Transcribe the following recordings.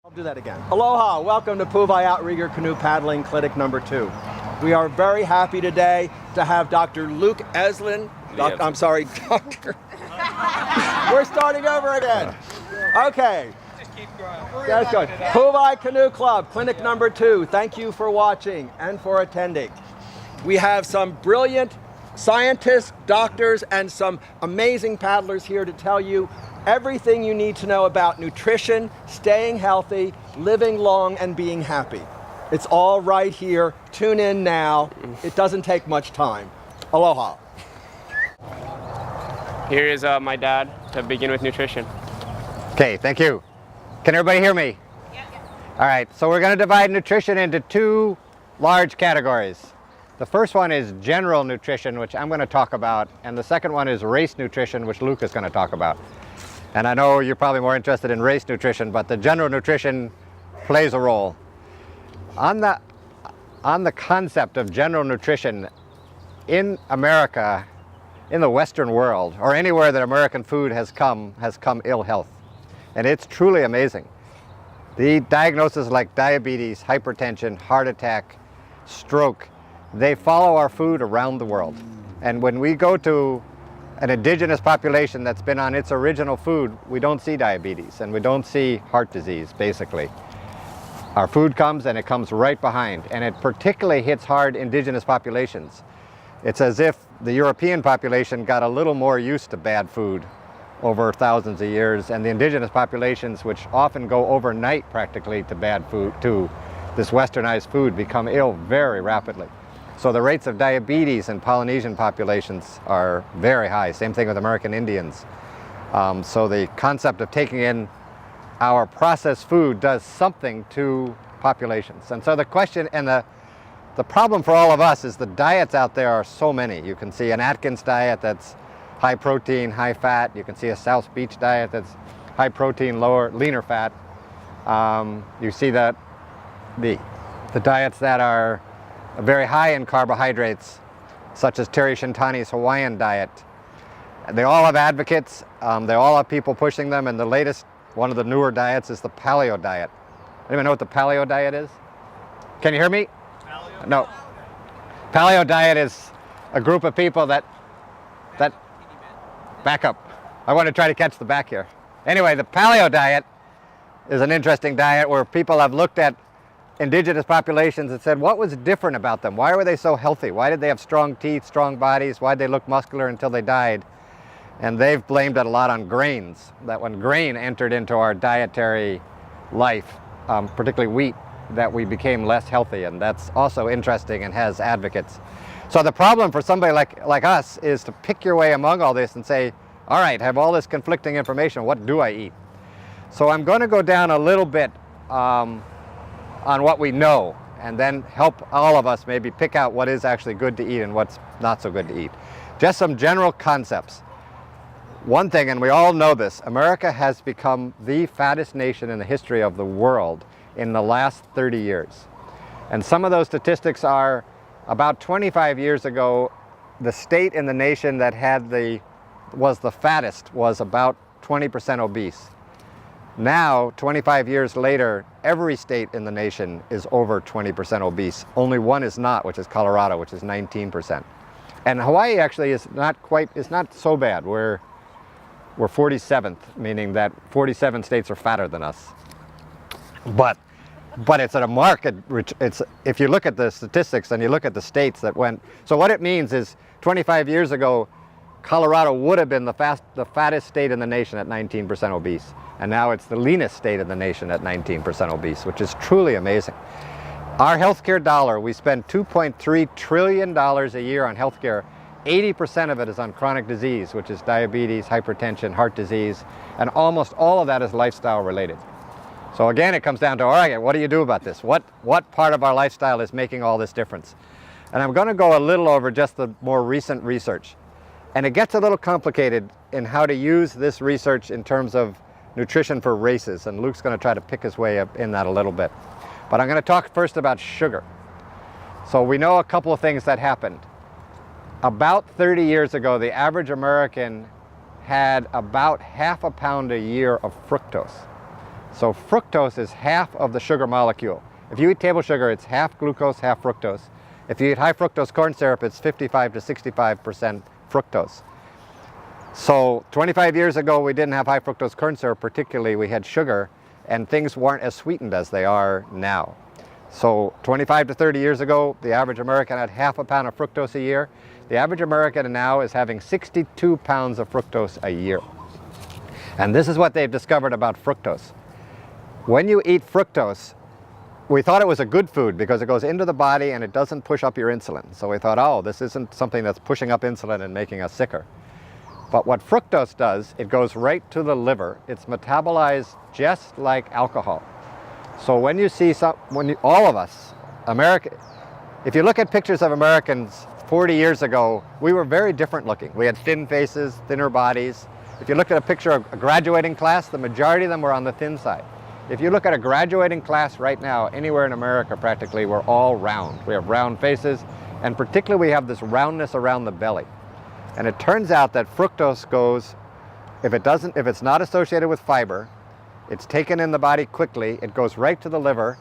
I'll do that again. Aloha, welcome to Pu'uvai Outrigger Canoe Paddling Clinic number 2. We are very happy today to have Dr. Luke Evslin. I'm sorry, Dr. We're starting over again. Okay. Just keep going. That's good. Pu'uvai Canoe Club, Clinic number 2. Thank you for watching and for attending. We have some brilliant scientists, doctors, and some amazing paddlers here to tell you everything you need to know about nutrition, staying healthy, living long, and being happy. It's all right here. Tune in now. It doesn't take much time. Aloha. Here is my dad to begin with nutrition. Okay, thank you. Can everybody hear me? Yeah. All right, so we're going to divide nutrition into 2 large categories. The first one is general nutrition, which I'm going to talk about, and the second one is race nutrition, which Luke is going to talk about. And I know you're probably more interested in race nutrition, but the general nutrition plays a role. On the concept of general nutrition in America, in the Western world, or anywhere that American food has come ill health. And it's truly amazing. The diagnoses like diabetes, hypertension, heart attack, stroke, they follow our food around the world. And when we go to an indigenous population that's been on its original food, we don't see diabetes and we don't see heart disease, basically. Our food comes and it comes right behind, and it particularly hits hard indigenous populations. It's as if the European population got a little more used to bad food over thousands of years, and the indigenous populations, which often go overnight practically to bad food, to this westernized food, become ill very rapidly. So the rates of diabetes in Polynesian populations are very high. Same thing with American Indians. So the concept of taking in our processed food does something to populations. And so the question and the problem for all of us is the diets out there are so many. You can see an Atkins diet that's high protein, high fat. You can see a South Beach diet that's high protein, leaner fat. You see that the diets that are very high in carbohydrates, such as Terry Shintani's Hawaiian diet. They all have advocates. They all have people pushing them, and the latest, one of the newer diets is the paleo diet. Anyone know what the paleo diet is? Can you hear me? Paleo? No. Paleo diet is a group of people that back up. I want to try to catch the back here. Anyway, the paleo diet is an interesting diet where people have looked at indigenous populations and said, what was different about them? Why were they so healthy? Why did they have strong teeth, strong bodies? Why did they look muscular until they died? And they've blamed it a lot on grains, that when grain entered into our dietary life, particularly wheat, that we became less healthy, and that's also interesting and has advocates. So the problem for somebody like us is to pick your way among all this and say, all right, I have all this conflicting information, what do I eat? So I'm going to go down a little bit on what we know, and then help all of us maybe pick out what is actually good to eat and what's not so good to eat. Just some general concepts. One thing, and we all know this, America has become the fattest nation in the history of the world in the last 30 years. And some of those statistics are about 25 years ago, the state in the nation that was the fattest was about 20% obese. Now, 25 years later, every state in the nation is over 20% obese. Only one is not, which is Colorado, which is 19%. And Hawaii actually is not so bad. We're 47th, meaning that 47 states are fatter than us. But it's at a market, if you look at the statistics and you look at the states that went, so what it means is 25 years ago, Colorado would have been the fattest state in the nation at 19% obese. And now it's the leanest state in the nation at 19% obese, which is truly amazing. Our healthcare dollar, we spend $2.3 trillion a year on healthcare. 80% of it is on chronic disease, which is diabetes, hypertension, heart disease, and almost all of that is lifestyle related. So again, it comes down to, all right, what do you do about this? What part of our lifestyle is making all this difference? And I'm going to go a little over just the more recent research. And it gets a little complicated in how to use this research in terms of nutrition for races, and Luke's going to try to pick his way up in that a little bit. But I'm going to talk first about sugar. So we know a couple of things that happened. About 30 years ago, the average American had about half a pound a year of fructose. So fructose is half of the sugar molecule. If you eat table sugar, it's half glucose, half fructose. If you eat high fructose corn syrup, it's 55 to 65% fructose. So 25 years ago, we didn't have high fructose corn syrup particularly. We had sugar, and things weren't as sweetened as they are now. So 25 to 30 years ago, the average American had half a pound of fructose a year. The average American now is having 62 pounds of fructose a year. And this is what they've discovered about fructose. When you eat fructose, we thought it was a good food because it goes into the body and it doesn't push up your insulin. So we thought, oh, this isn't something that's pushing up insulin and making us sicker. But what fructose does, it goes right to the liver. It's metabolized just like alcohol. So when you see all of us, if you look at pictures of Americans 40 years ago, we were very different looking. We had thin faces, thinner bodies. If you look at a picture of a graduating class, the majority of them were on the thin side. If you look at a graduating class right now, anywhere in America practically, we're all round. We have round faces, and particularly we have this roundness around the belly. And it turns out that fructose goes, if it's not associated with fiber, it's taken in the body quickly, it goes right to the liver,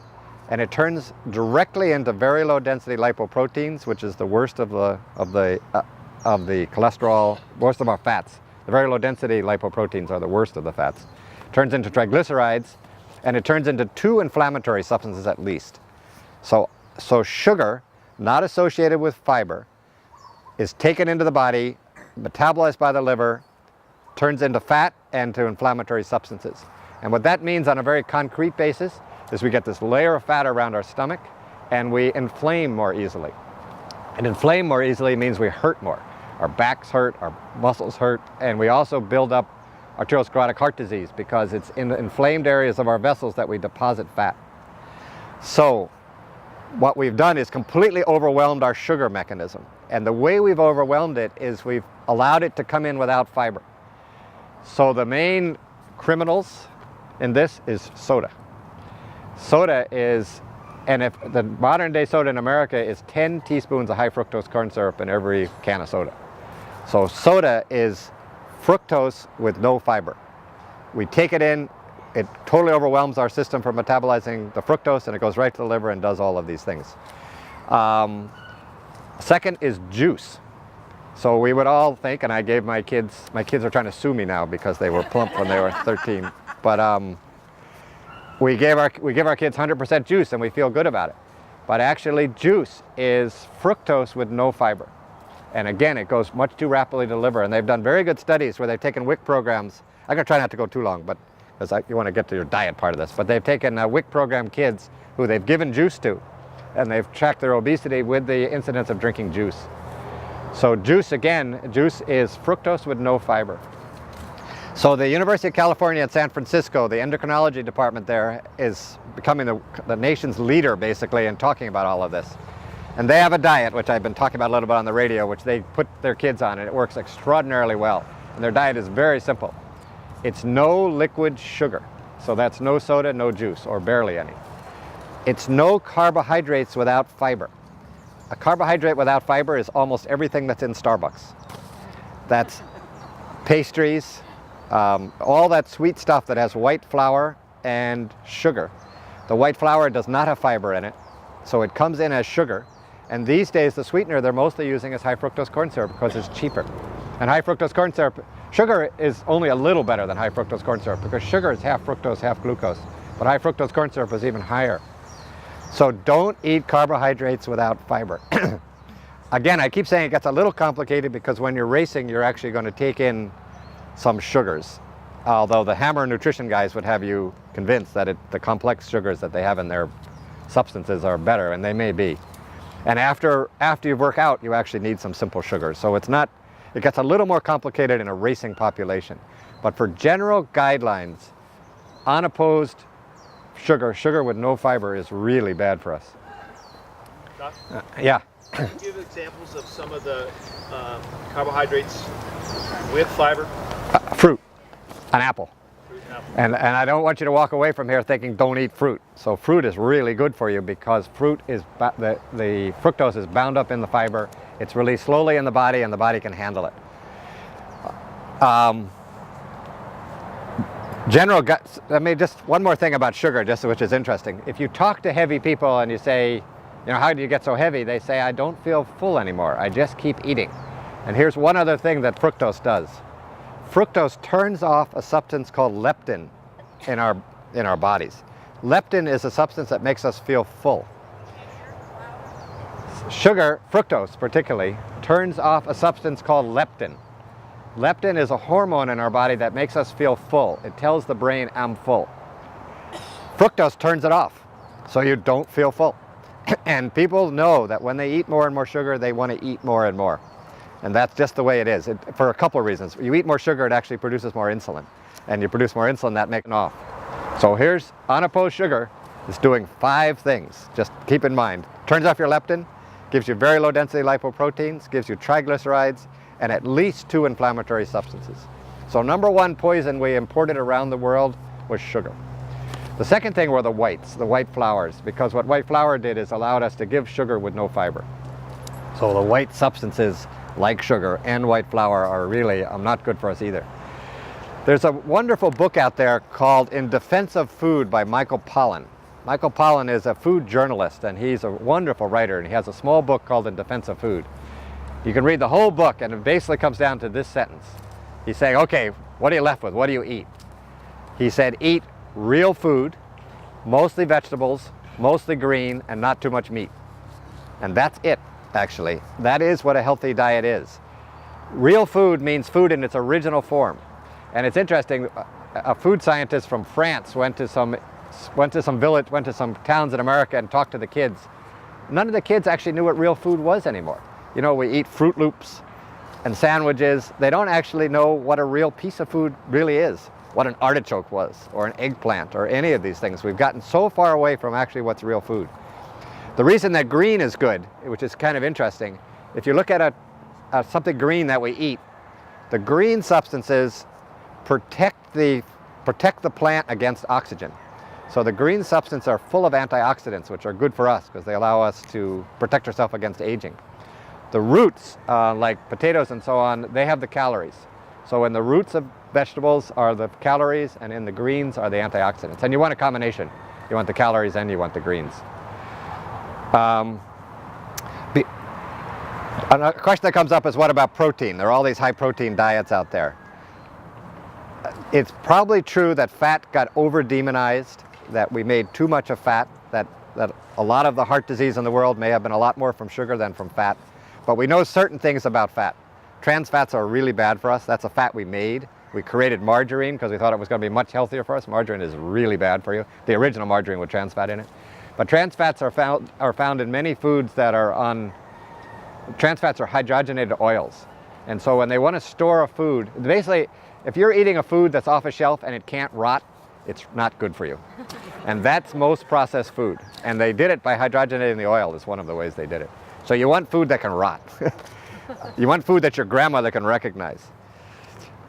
and it turns directly into very low density lipoproteins, which is the worst of the cholesterol, worst of our fats. The very low density lipoproteins are the worst of the fats. Turns into triglycerides, and it turns into 2 inflammatory substances at least. So sugar, not associated with fiber, is taken into the body, metabolized by the liver, turns into fat and to inflammatory substances. And what that means on a very concrete basis is we get this layer of fat around our stomach and we inflame more easily. And inflame more easily means we hurt more. Our backs hurt, our muscles hurt, and we also build up arteriosclerotic heart disease because it's in the inflamed areas of our vessels that we deposit fat. So what we've done is completely overwhelmed our sugar mechanism. And the way we've overwhelmed it is we've allowed it to come in without fiber. So the main criminals in this is soda. Soda is, and if the modern day soda in America is 10 teaspoons of high fructose corn syrup in every can of soda. So soda is fructose with no fiber. We take it in, it totally overwhelms our system for metabolizing the fructose, and it goes right to the liver and does all of these things. Second is juice. So we would all think, and I gave my kids are trying to sue me now because they were plump when they were 13, but we give our kids 100% juice and we feel good about it. But actually juice is fructose with no fiber. And again, it goes much too rapidly to the liver. And they've done very good studies where they've taken WIC programs. I'm going to try not to go too long, but because you want to get to your diet part of this. But they've taken WIC program kids who they've given juice to, and they've tracked their obesity with the incidence of drinking juice. So juice, again, juice is fructose with no fiber. So the University of California at San Francisco, the endocrinology department there is becoming the nation's leader basically in talking about all of this. And they have a diet, which I've been talking about a little bit on the radio, which they put their kids on, and it works extraordinarily well. And their diet is very simple. It's no liquid sugar. So that's no soda, no juice, or barely any. It's no carbohydrates without fiber. A carbohydrate without fiber is almost everything that's in Starbucks. That's pastries, all that sweet stuff that has white flour and sugar. The white flour does not have fiber in it, so it comes in as sugar. And these days, the sweetener they're mostly using is high fructose corn syrup because it's cheaper. And high fructose corn syrup, sugar is only a little better than high fructose corn syrup because sugar is half fructose, half glucose. But high fructose corn syrup is even higher. So don't eat carbohydrates without fiber. Again, I keep saying it gets a little complicated because when you're racing, you're actually going to take in some sugars. Although the Hammer nutrition guys would have you convinced that the complex sugars that they have in their substances are better, and they may be. And after you work out, you actually need some simple sugars. So it gets a little more complicated in a racing population. But for general guidelines, unopposed sugar with no fiber is really bad for us. Yeah. Can you give examples of some of the carbohydrates with fiber? Fruit, an apple. And I don't want you to walk away from here thinking don't eat fruit. So fruit is really good for you because fruit is, the fructose is bound up in the fiber. It's released slowly in the body and the body can handle it. General gut, I mean, just one more thing about sugar, just which is interesting. If you talk to heavy people and you say, you know, how do you get so heavy? They say, I don't feel full anymore. I just keep eating. And here's one other thing that fructose does. Fructose turns off a substance called leptin in our bodies. Leptin is a substance that makes us feel full. Sugar, fructose particularly, turns off a substance called leptin. Leptin is a hormone in our body that makes us feel full. It tells the brain, I'm full. Fructose turns it off, so you don't feel full. And people know that when they eat more and more sugar, they want to eat more and more. And that's just the way it is, for a couple of reasons. You eat more sugar, it actually produces more insulin. And you produce more insulin, that makes it off. So here's unopposed sugar. It's doing 5 things. Just keep in mind. Turns off your leptin, gives you very low density lipoproteins, gives you triglycerides, and at least 2 inflammatory substances. So number 1 poison we imported around the world was sugar. The second thing were the whites, the white flours, because what white flour did is allowed us to give sugar with no fiber. So the white substances like sugar and white flour are really not good for us either. There's a wonderful book out there called In Defense of Food by Michael Pollan. Michael Pollan is a food journalist and he's a wonderful writer, and he has a small book called In Defense of Food. You can read the whole book and it basically comes down to this sentence. He's saying, okay, what are you left with? What do you eat? He said, eat real food, mostly vegetables, mostly green, and not too much meat. And that's it, actually. That is what a healthy diet is. Real food means food in its original form. And it's interesting, a food scientist from France went to some towns in America and talked to the kids. None of the kids actually knew what real food was anymore. You know, we eat Fruit Loops and sandwiches. They don't actually know what a real piece of food really is, what an artichoke was, or an eggplant, or any of these things. We've gotten so far away from actually what's real food. The reason that green is good, which is kind of interesting, if you look at something green that we eat, the green substances protect the plant against oxygen. So the green substances are full of antioxidants, which are good for us because they allow us to protect ourselves against aging. The roots, like potatoes and so on, they have the calories. So in the roots of vegetables are the calories, and in the greens are the antioxidants. And you want a combination. You want the calories and you want the greens. A question that comes up is, what about protein? There are all these high protein diets out there. It's probably true that fat got over-demonized, that we made too much of fat, that a lot of the heart disease in the world may have been a lot more from sugar than from fat. But we know certain things about fat. Trans fats are really bad for us. That's a fat we made. We created margarine because we thought it was going to be much healthier for us. Margarine is really bad for you. The original margarine with trans fat in it. But trans fats are found in many foods that are trans fats are hydrogenated oils. And so when they want to store a food, basically, if you're eating a food that's off a shelf and it can't rot, it's not good for you. And that's most processed food. And they did it by hydrogenating the oil, is one of the ways they did it. So you want food that can rot. You want food that your grandmother can recognize.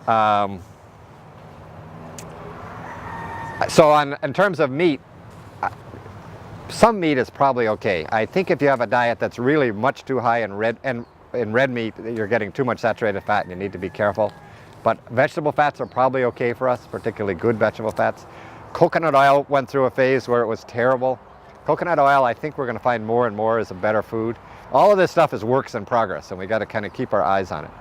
In terms of meat, some meat is probably okay. I think if you have a diet that's really much too high in red meat, you're getting too much saturated fat and you need to be careful. But vegetable fats are probably okay for us, particularly good vegetable fats. Coconut oil went through a phase where it was terrible. Coconut oil, I think we're going to find more and more is a better food. All of this stuff is works in progress, and we got to kind of keep our eyes on it.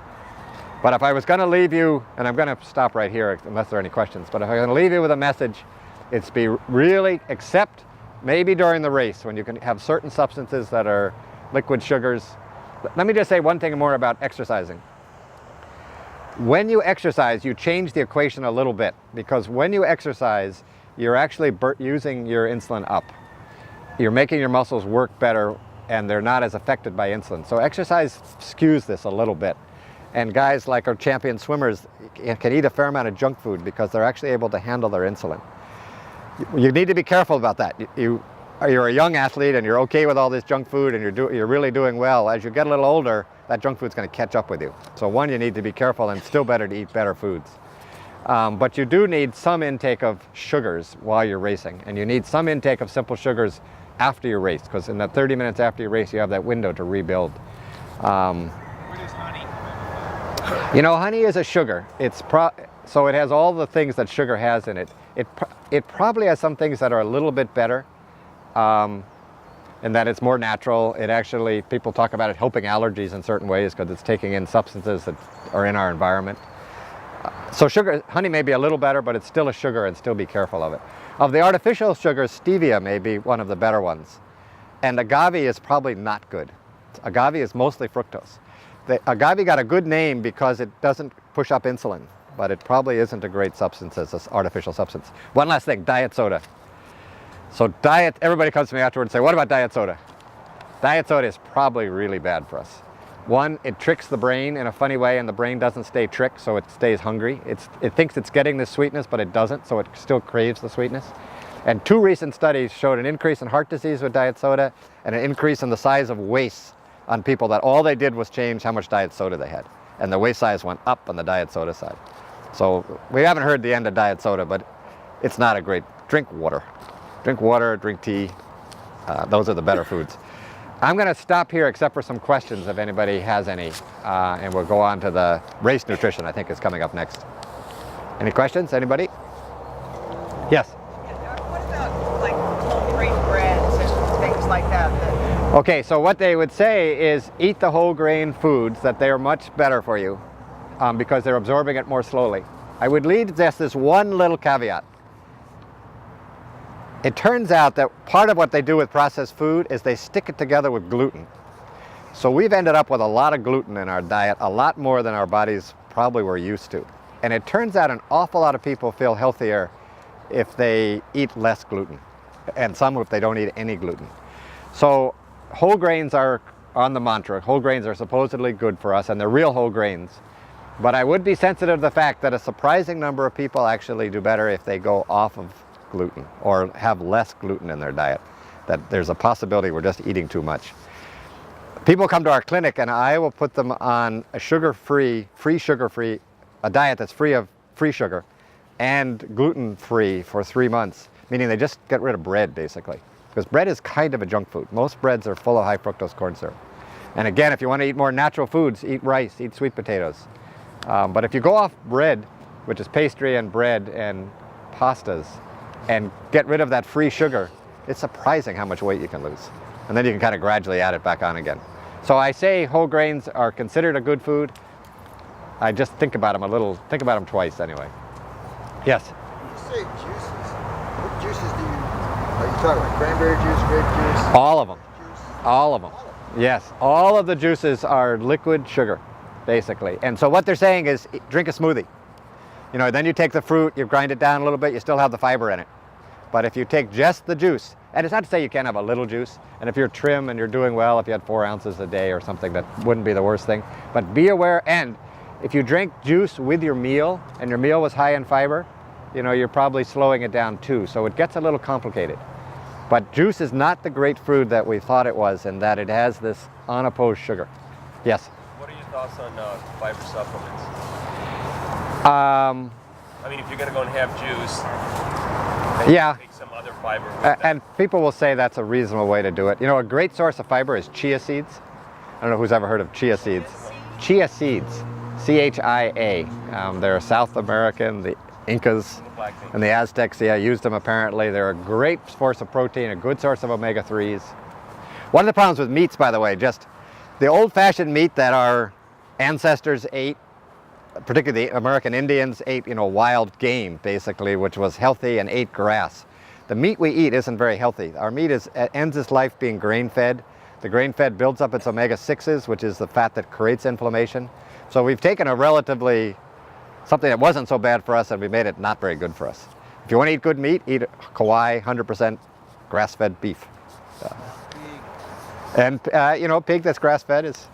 But if I was going to leave you, and I'm going to stop right here unless there are any questions, but if I'm going to leave you with a message, it's be really, except maybe during the race when you can have certain substances that are liquid sugars. Let me just say one thing more about exercising. When you exercise, you change the equation a little bit, because when you exercise, you're actually using your insulin up. You're making your muscles work better, and they're not as affected by insulin. So exercise skews this a little bit. And guys like our champion swimmers can eat a fair amount of junk food because they're actually able to handle their insulin. You need to be careful about that. You're a young athlete and you're okay with all this junk food and you're really doing well. As you get a little older, that junk food's going to catch up with you. So one, you need to be careful, and still better to eat better foods. But you do need some intake of sugars while you're racing, and you need some intake of simple sugars after your race, because in the 30 minutes after your race, you have that window to rebuild. What is honey? You know, honey is a sugar. So it has all the things that sugar has in it. It probably has some things that are a little bit better, in that it's more natural. It actually, people talk about it helping allergies in certain ways because it's taking in substances that are in our environment. So honey may be a little better, but it's still a sugar, and still be careful of it. Of the artificial sugars, stevia may be one of the better ones. And agave is probably not good. Agave is mostly fructose. The agave got a good name because it doesn't push up insulin, but it probably isn't a great substance as an artificial substance. One last thing, diet soda. So everybody comes to me afterwards and say, what about diet soda? Diet soda is probably really bad for us. One, it tricks the brain in a funny way, and the brain doesn't stay tricked, so it stays hungry. It thinks it's getting this sweetness, but it doesn't, so it still craves the sweetness. And 2 recent studies showed an increase in heart disease with diet soda and an increase in the size of waists on people that all they did was change how much diet soda they had. And the waist size went up on the diet soda side. So we haven't heard the end of diet soda, but it's not a great, drink water. Drink water, drink tea. Those are the better foods. I'm going to stop here except for some questions if anybody has any, and we'll go on to the race nutrition, I think, is coming up next. Any questions? Anybody? Yes? What about like whole grain breads and things like that? Okay, so what they would say is eat the whole grain foods, that they are much better for you because they're absorbing it more slowly. I would lead just this one little caveat. It turns out that part of what they do with processed food is they stick it together with gluten. So we've ended up with a lot of gluten in our diet, a lot more than our bodies probably were used to. And it turns out an awful lot of people feel healthier if they eat less gluten, and some if they don't eat any gluten. So whole grains are on the mantra. Whole grains are supposedly good for us, and they're real whole grains. But I would be sensitive to the fact that a surprising number of people actually do better if they go off of gluten or have less gluten in their diet, that there's a possibility we're just eating too much. People come to our clinic and I will put them on a sugar-free, a diet that's free of free sugar and gluten-free for 3 months, meaning they just get rid of bread basically. Because bread is kind of a junk food. Most breads are full of high fructose corn syrup. And again, if you want to eat more natural foods, eat rice, eat sweet potatoes. But if you go off bread, which is pastry and bread and pastas, and get rid of that free sugar, it's surprising how much weight you can lose. And then you can kind of gradually add it back on again. So I say whole grains are considered a good food. I just think about them twice anyway. Yes? When you say juices, what juices are you talking about? Cranberry juice, grape juice? All of them. Juice? All of them. Yes, all of the juices are liquid sugar, basically. And so what they're saying is drink a smoothie. You know, then you take the fruit, you grind it down a little bit, you still have the fiber in it. But if you take just the juice, and it's not to say you can't have a little juice, and if you're trim and you're doing well, if you had 4 ounces a day or something, that wouldn't be the worst thing. But be aware, and if you drink juice with your meal, and your meal was high in fiber, you know, you're probably slowing it down too. So it gets a little complicated. But juice is not the great food that we thought it was, in that it has this unopposed sugar. Yes? What are your thoughts on fiber supplements? I mean, if you're going to go and have juice, then Yeah. you take some other fiber with that. And people will say that's a reasonable way to do it. You know, a great source of fiber is chia seeds. I don't know who's ever heard of chia seeds. Chia seeds, C-H-I-A. They're South American, the Incas Black thing. and the Aztecs, used them apparently. They're a great source of protein, a good source of omega-3s. One of the problems with meats, by the way, just the old-fashioned meat that our ancestors ate, particularly the American Indians ate, you know, wild game basically, which was healthy and ate grass. The meat we eat isn't very healthy. Our meat ends its life being grain-fed. The grain-fed builds up its omega-6s, which is the fat that creates inflammation. So we've taken something that wasn't so bad for us, and we made it not very good for us. If you want to eat good meat, eat Kauai 100% grass-fed beef. And you know, pig that's grass-fed is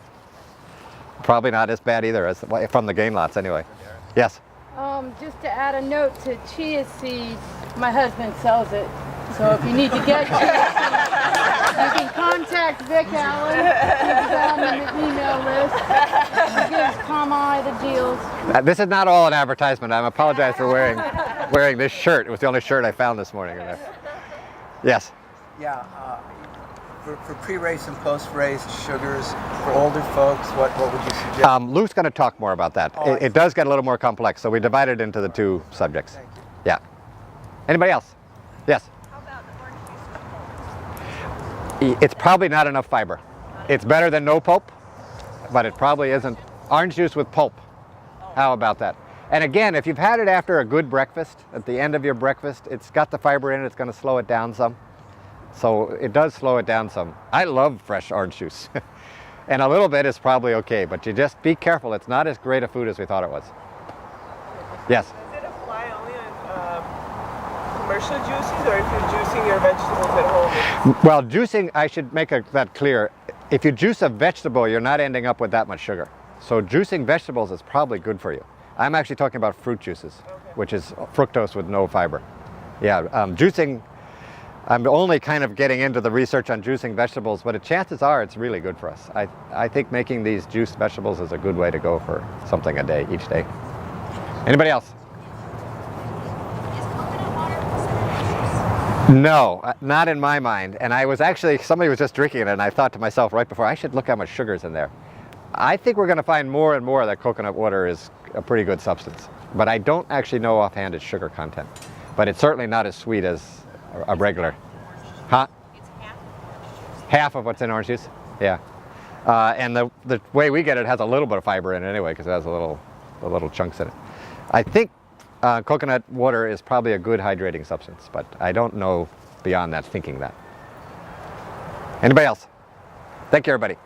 probably not as bad either, as from the game lots anyway. Yes? Just to add a note to chia seeds, my husband sells it. So if you need to get chia seeds, you can contact Vic Allen. He's down in the email list. He gives Kamai the deals. This is not all an advertisement. I apologize for wearing this shirt. It was the only shirt I found this morning. Yes? Yeah, For pre-race and post-race sugars for older folks, what would you suggest? Lou's going to talk more about that. Oh, It does get a little more complex, so we divided into the two subjects. Thank you. Yeah. Anybody else? Yes. How about the orange juice with pulp? It's probably not enough fiber. It's better than no pulp, but it probably isn't. Orange juice with pulp. How about that? And again, if you've had it after a good breakfast, at the end of your breakfast, it's got the fiber in it, it's going to slow it down some. So it does slow it down some. I love fresh orange juice. And a little bit is probably okay, but you just be careful. It's not as great a food as we thought it was. Yes? Does it apply only on commercial juices, or if you're juicing your vegetables at home? Well, juicing, I should make that clear. If you juice a vegetable, you're not ending up with that much sugar. So juicing vegetables is probably good for you. I'm actually talking about fruit juices, which is fructose with no fiber. Yeah, juicing, I'm only kind of getting into the research on juicing vegetables, but chances are it's really good for us. I think making these juiced vegetables is a good way to go for something a day, each day. Anybody else? No, not in my mind. And I was actually, somebody was just drinking it, and I thought to myself right before, I should look how much sugar's in there. I think we're going to find more and more that coconut water is a pretty good substance. But I don't actually know offhand its sugar content. But it's certainly not as sweet as a regular. Huh? It's Half of what's in orange juice? Yeah. And the way we get it has a little bit of fiber in it anyway, because it has the little chunks in it. I think coconut water is probably a good hydrating substance, but I don't know beyond that thinking that. Anybody else? Thank you, everybody.